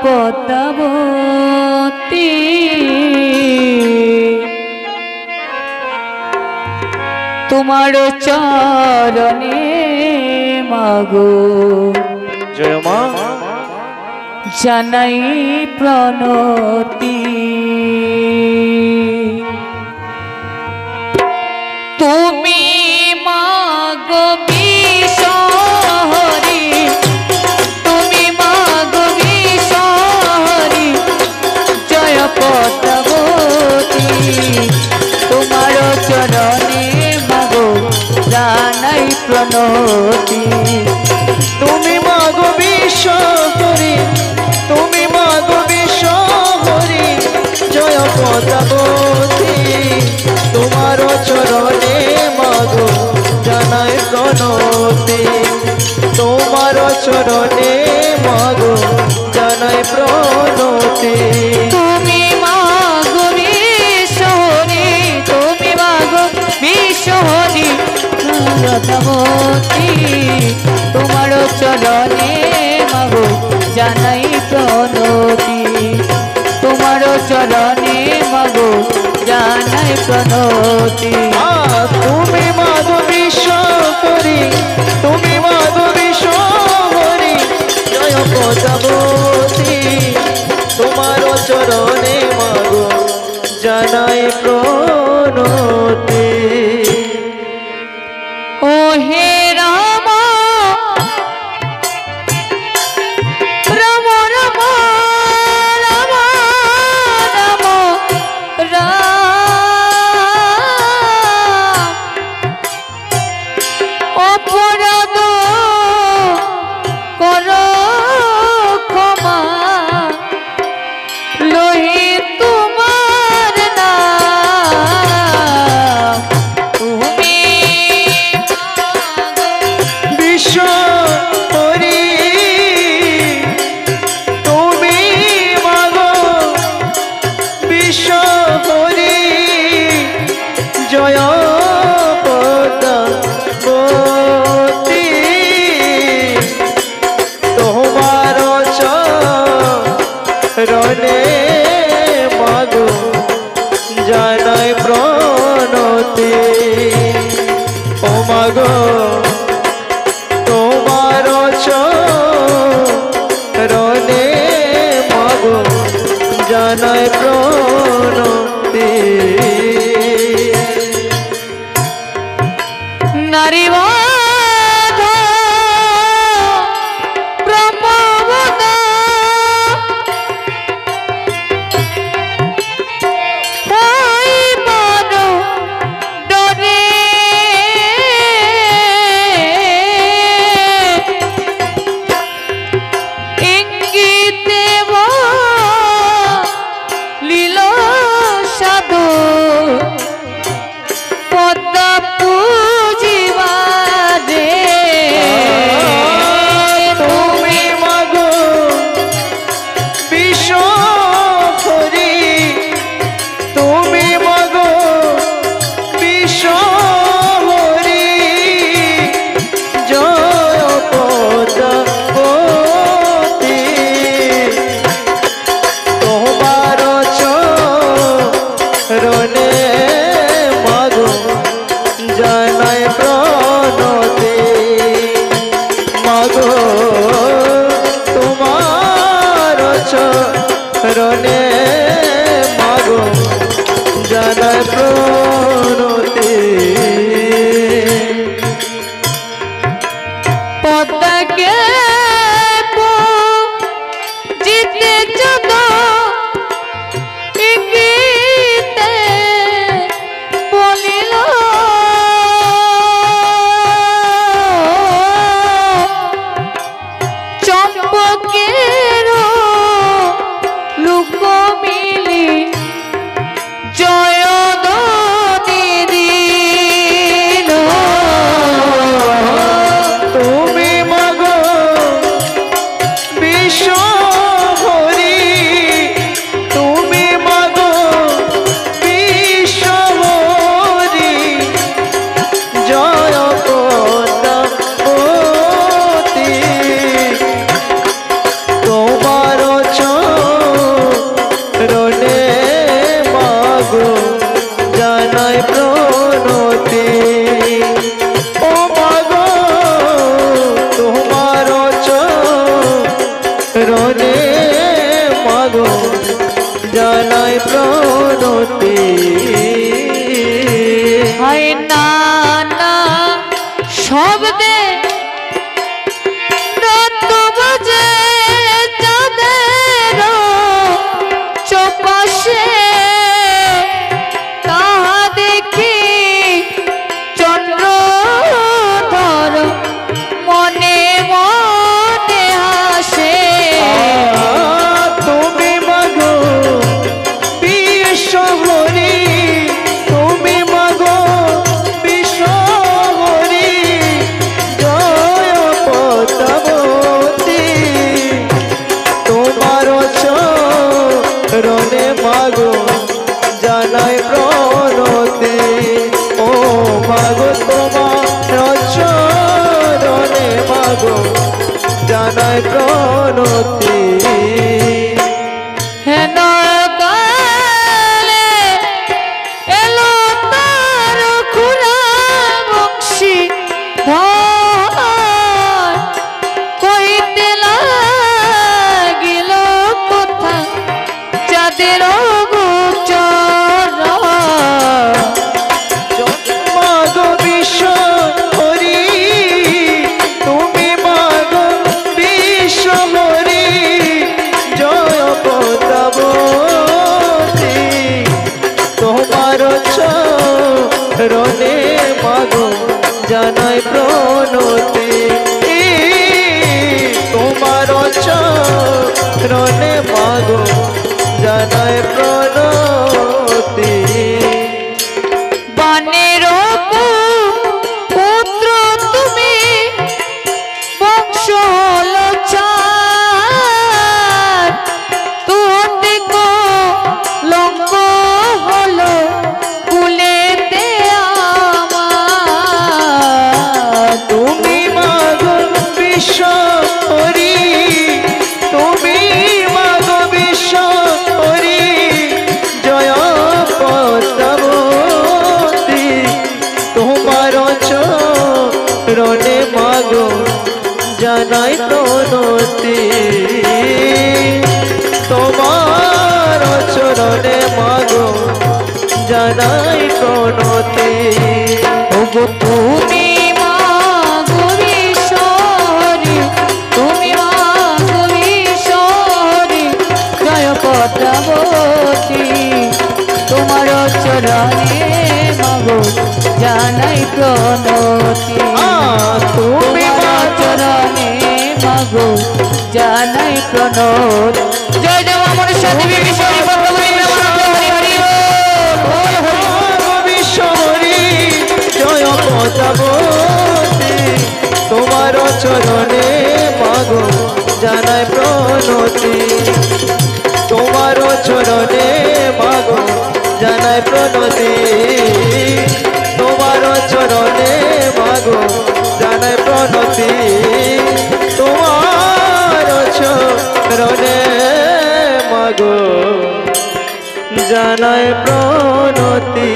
পদ্মাবতী তোমার চরণে মাগো জয় মা জানাই প্রণতি তুমি মাগো বিশ্বহরি তুমি মাগো বিশ্বহরি জয় পদ্মাবতী তোমার চরণে মাগো জানাই প্রণতি তুমি মাগো বিশ্বহরি তুমি মাগো বিশ্বহরি জয় পদ্মাবতী তোমার চরণে মাগো জানাই প্রণতি তোমার চরণে মাগো জানাই প্রণতি তুমি মাগো বিশ্বহরি তুমি মাগো বিশ্বহরি পদ্মাবতী তোমার চরণে মাগো জানাই প্রণতি তোমার চরণে মাগো জানাই প্রণতি তুমি মাগো বিশ্বহরি তুমি মাগো বিশ্বহরি জয় পদ্মাবতী তোমার চরণে মাগো জানাই প্রণতি ও হে রাম রাম রাম রাম রাম রাম অপরাধ কর ক্ষমা লোহে তোমার নাম তুমি বিশ্বহরি তুমি মাগো বিশ্বহরি জয় পদ্মাবতী তোমার চরণে মাগো জানাই প্রণতি ও মাগো তোমার চরণে মাগো জানাই প্রণতি নারীবাদ ব্রহ্মবদ তাই মন ডরে ইঙ্গিতে লীল সাধু পদ্মা পুজিবারে তুমি মাগো বিশ্বহরি তুমি মাগো বিশ্বহরি জয় পদ্মাবতী তোমার চরণে মাগো জানাই প্রণতি মাগো তোমার চরণে মাগো জানাই প্রণতি পদ্মাকে জিতে যত ইঙ্গিতে বলিল চম্পকের লুক মিলি জয় দিল তুমি মাগো জানাই প্রণতি হেন কালে এলো তার খুড়া বংশী ধর কইতে লাগিল কথা যাদের গোচর মাগো বিশ্ব হরি তুমি মাগো বিশ্ব হরি জয় পদ্মাবতী তোমার চরণে মাগো জানাই প্রণতি তোমার চরণে মাগো জানাই প্রণতি বানের পুত্র তুমি বংশ হলো চার তুতে লঙ্ক হলো কুলেতে আমার তুমি মাগো বিশ্ব হরি তুমি মাগো বিশ্ব হরি জয় পদ্মাবতী তোমার চরণে মাগো জানাই প্রণতি তোমার চরণে মাগো জানাই প্রণতি ওগো তুমি মাগো বিশ্বরি তুমি মাগো বিশ্বরি জয় পদ্মাবতী তোমার চরণে মাগো জানাই প্রণতি তুমি তোমার চরণে মাগো জানাই প্রণতি জয় দেব আমার সাথে বিশ্বরি পদ্মাবতী হরি হরি বিশ্ব হরি জয় পদ্মাবতী তোমার চরণে মাগো জানাই প্রণতি তোমার চরণে মাগো জানাই প্রণতি তোমার চরণে মাগো জানাই প্রণতি তোমার চরণে মাগো জানাই প্রণতি